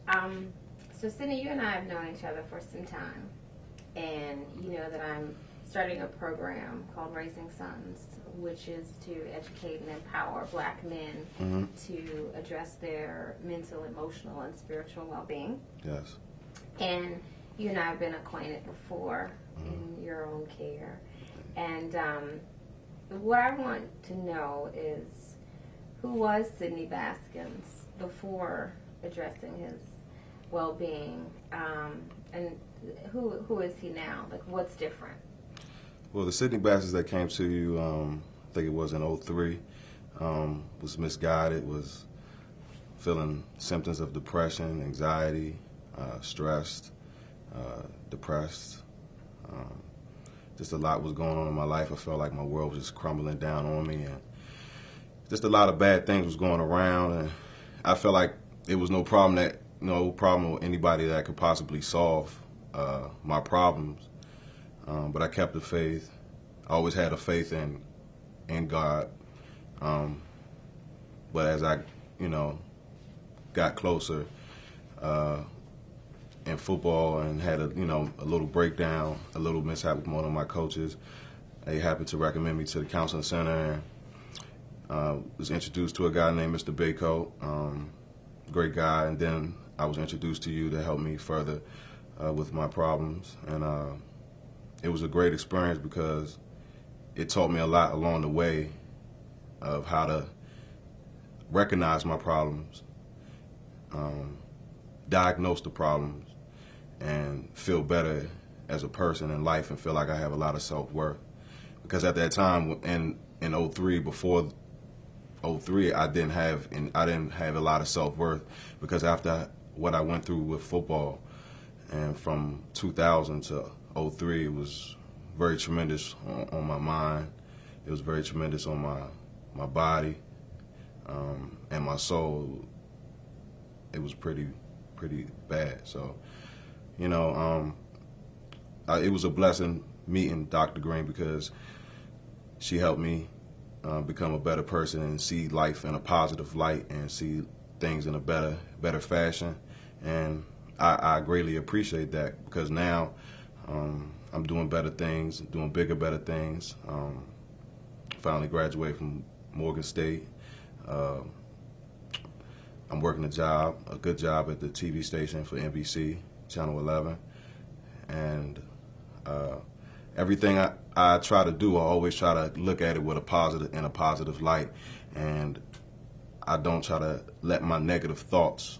Um, so Sydney, you and I have known each other for some time, and you know that I'm starting a program called Raising Sons, which is to educate and empower Black men to address their mental, emotional, and spiritual well-being. Yes. And you and I have been acquainted before in your own care. And what I want to know is, who was Sidney Baskins before addressing his well-being, and who is he now? Like, what's different? Well, the Sidney Baskins that came to you, I think it was in '03, was misguided, was feeling symptoms of depression, anxiety, stressed, depressed. Just a lot was going on in my life. I felt like my world was just crumbling down on me, and just a lot of bad things was going around. And I felt like it was no problem with anybody that could possibly solve my problems. But I kept the faith. I always had a faith in God. But as I, got closer in football and had a little breakdown, a little mishap with one of my coaches, they happened to recommend me to the counseling center, and was introduced to a guy named Mr. Baycoat, great guy, and then I was introduced to you to help me further with my problems. And it was a great experience because it taught me a lot along the way of how to recognize my problems, diagnose the problems, and feel better as a person in life and feel like I have a lot of self-worth. Because at that time in '03, before '03, I didn't have a lot of self-worth, because after what I went through with football, and from 2000 to '03, it was very tremendous on my mind. It was very tremendous on my body and my soul. It was pretty bad. So, it was a blessing meeting Dr. Green, because she helped me become a better person and see life in a positive light and see things in a better fashion. And I greatly appreciate that, because now I'm doing better things, doing bigger, better things. Finally graduated from Morgan State. I'm working a good job at the TV station for NBC, Channel 11. And everything I try to do, I always try to look at it with a positive light. And I don't try to let my negative thoughts